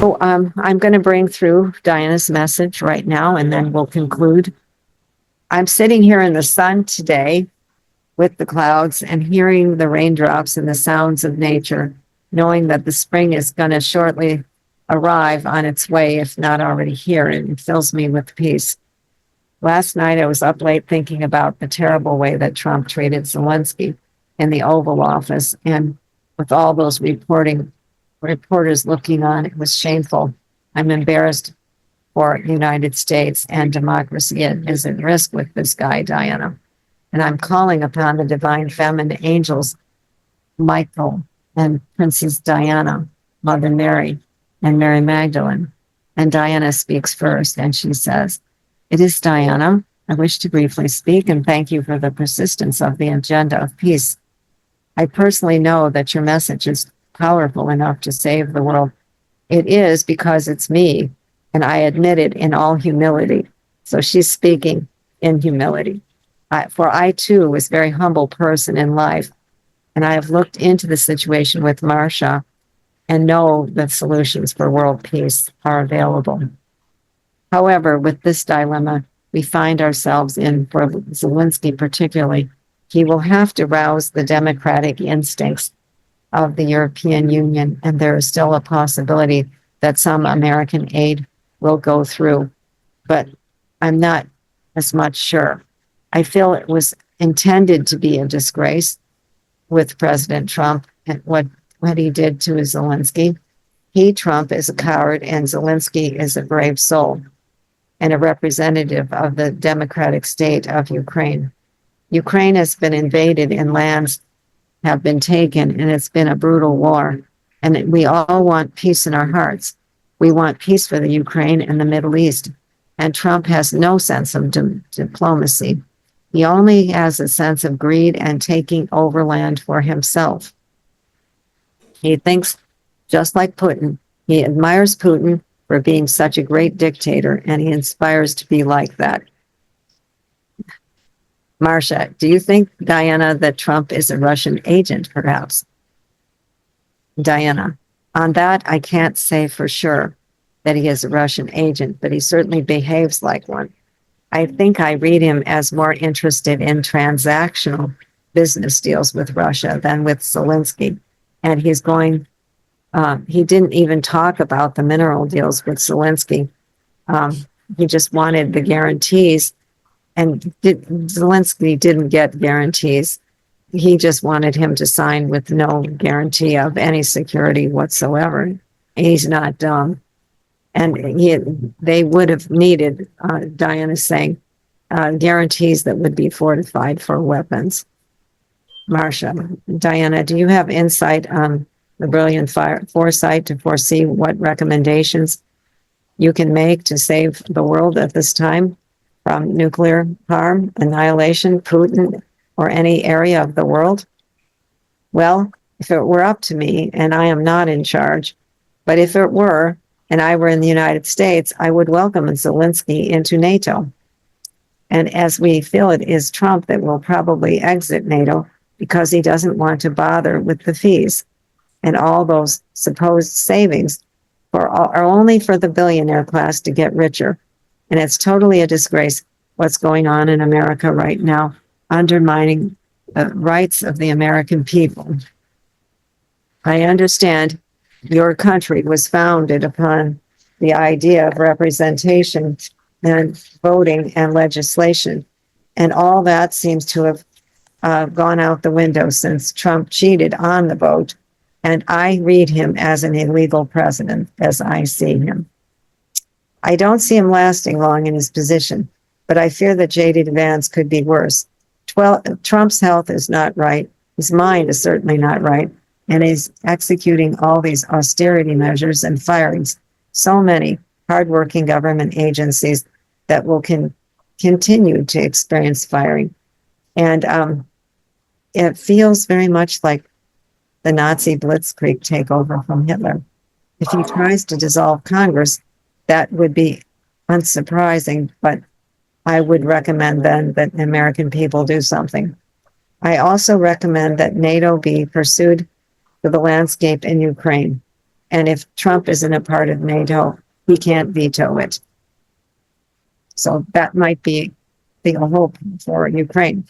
I'm going to bring through Diana's message right now, and then we'll conclude. I'm sitting here in the sun today with the clouds and hearing the raindrops and the sounds of nature, knowing that the spring is going to shortly arrive on its way, if not already here, and it fills me with peace. Last night, I was up late thinking about the terrible way that Trump treated Zelensky in the Oval Office, and with all those reporters looking on, it was shameful. I'm embarrassed for the United States, and democracy is at risk with this guy, Diana. And I'm calling upon the divine feminine angels, Michael and Princess Diana, Mother Mary, and Mary Magdalene. And Diana speaks first, and she says, "It is Diana. I wish to briefly speak and thank you for the persistence of the agenda of peace. I personally know that your message is powerful enough to save the world. It is because it's me, and I admit it in all humility." So she's speaking in humility. For I too was a very humble person in life, and I have looked into the situation with Marcia and know that solutions for world peace are available. However, with this dilemma we find ourselves in, for Zelensky particularly, he will have to rouse the democratic instincts of the European Union, and there is still a possibility that some American aid will go through, but I'm not as much sure. I feel it was intended to be a disgrace with President Trump and what he did to Zelensky. He, Trump, is a coward, and Zelensky is a brave soul and a representative of the democratic state of Ukraine. Ukraine has been invaded and lands have been taken, and it's been a brutal war. And we all want peace in our hearts. We want peace for the Ukraine and the Middle East. And Trump has no sense of diplomacy. He only has a sense of greed and taking over land for himself. He thinks, just like Putin, he admires Putin for being such a great dictator, and he inspires to be like that. Marcia, do you think, Diana, that Trump is a Russian agent, perhaps? Diana, on that, I can't say for sure that he is a Russian agent, but he certainly behaves like one. I think I read him as more interested in transactional business deals with Russia than with Zelensky. And he didn't even talk about the mineral deals with Zelensky. He just wanted the guarantees, and Zelensky didn't get guarantees. He just wanted him to sign with no guarantee of any security whatsoever. He's not dumb. And they would have needed, Diana is saying, guarantees that would be fortified for weapons. Marcia, Diana, do you have insight on the brilliant foresight to foresee what recommendations you can make to save the world at this time from nuclear harm, annihilation, Putin, or any area of the world? Well, if it were up to me, and I am not in charge, but if it were, and I were in the United States, I would welcome Zelensky into NATO. And as we feel, it is Trump that will probably exit NATO because he doesn't want to bother with the fees. And all those supposed savings are only for the billionaire class to get richer. And it's totally a disgrace what's going on in America right now, undermining the rights of the American people. I understand your country was founded upon the idea of representation and voting and legislation. And all that seems to have gone out the window since Trump cheated on the vote. And I read him as an illegal president, as I see him. I don't see him lasting long in his position, but I fear that J.D. Vance could be worse. Trump's health is not right. His mind is certainly not right. And he's executing all these austerity measures and firings so many hardworking government agencies that will continue to experience firing. And it feels very much like the Nazi blitzkrieg takeover from Hitler. If he tries to dissolve Congress, that would be unsurprising, but I would recommend then that the American people do something. I also recommend that NATO be pursued to the landscape in Ukraine. And if Trump isn't a part of NATO, he can't veto it. So that might be the hope for Ukraine.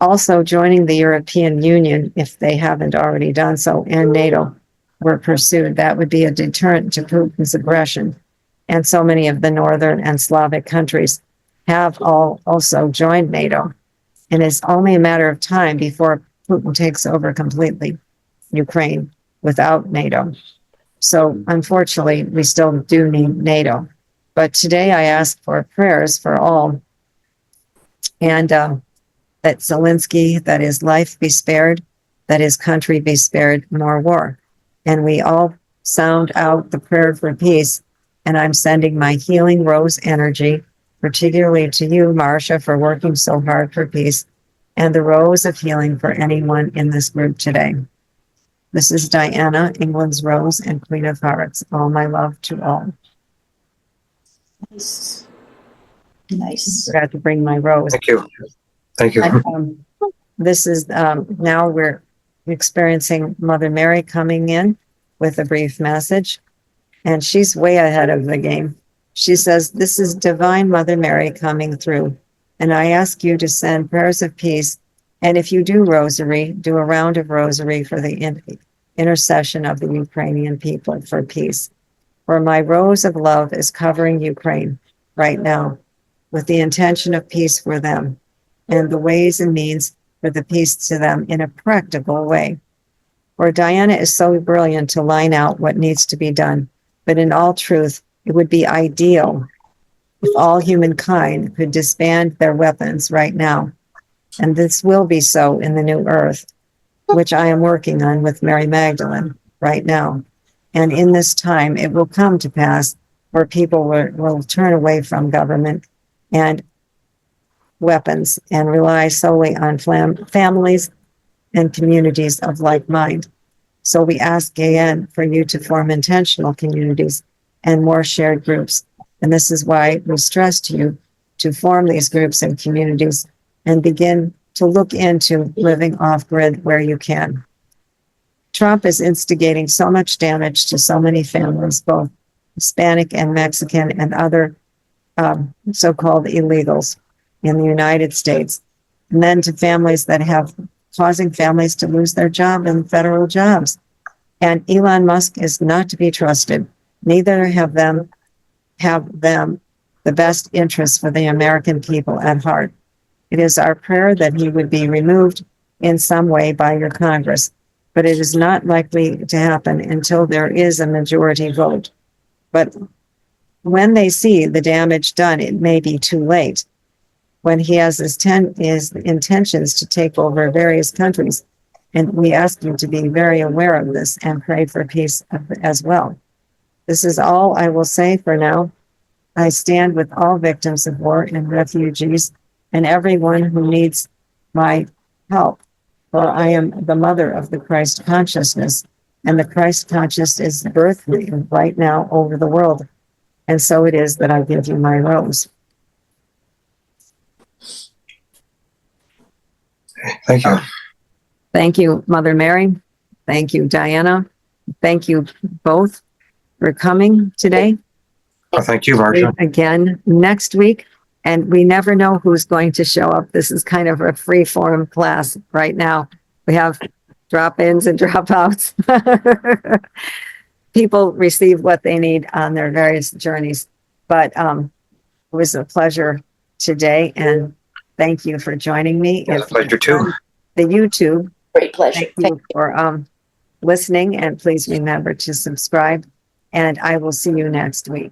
Also, joining the European Union, if they haven't already done so, and NATO were pursued, that would be a deterrent to Putin's aggression. And so many of the Northern and Slavic countries have all also joined NATO. And it's only a matter of time before Putin takes over completely Ukraine without NATO. So unfortunately, we still do need NATO. But today I ask for prayers for all, and that Zelensky, that his life be spared, that his country be spared more war. And we all sound out the prayer for peace. And I'm sending my healing rose energy, particularly to you, Marcia, for working so hard for peace, and the rose of healing for anyone in this group today. This is Diana, England's Rose and Queen of Hearts. All my love to all. Nice. Nice. Forgot to bring my rose. Thank you. Thank you. This is now we're experiencing Mother Mary coming in with a brief message, and she's way ahead of the game. She says, "This is Divine Mother Mary coming through, and I ask you to send prayers of peace. And if you do rosary, do a round of rosary for the intercession of the Ukrainian people for peace. For my rose of love is covering Ukraine right now with the intention of peace for them and the ways and means for the peace to them in a practical way. For Diana is so brilliant to line out what needs to be done, but in all truth, it would be ideal if all humankind could disband their weapons right now. And this will be so in the new earth, which I am working on with Mary Magdalene right now. And in this time, it will come to pass where people will turn away from government and weapons and rely solely on families and communities of like mind. So we ask again for you to form intentional communities and more shared groups. And this is why we stress to you to form these groups and communities and begin to look into living off grid where you can. Trump is instigating so much damage to so many families, both Hispanic and Mexican and other so-called illegals in the United States, and then to families that have causing families to lose their job and federal jobs. And Elon Musk is not to be trusted. Neither have them the best interests for the American people at heart. It is our prayer that he would be removed in some way by your Congress, but it is not likely to happen until there is a majority vote. But when they see the damage done, it may be too late. When he has his intentions to take over various countries, and we ask you to be very aware of this and pray for peace as well. This is all I will say for now. I stand with all victims of war and refugees and everyone who needs my help, for I am the mother of the Christ consciousness, and the Christ consciousness is birthing right now over the world. And so it is that I give you my rose. Thank you. Thank you, Mother Mary. Thank you, Diana. Thank you both for coming today. Thank you, Marcia. Again next week. And we never know who's going to show up. This is kind of a free form class right now. We have drop-ins and drop-outs. People receive what they need on their various journeys. But it was a pleasure today. And thank you for joining me. It's a pleasure too. The YouTube. Great pleasure. Thank you for listening. And please remember to subscribe. And I will see you next week.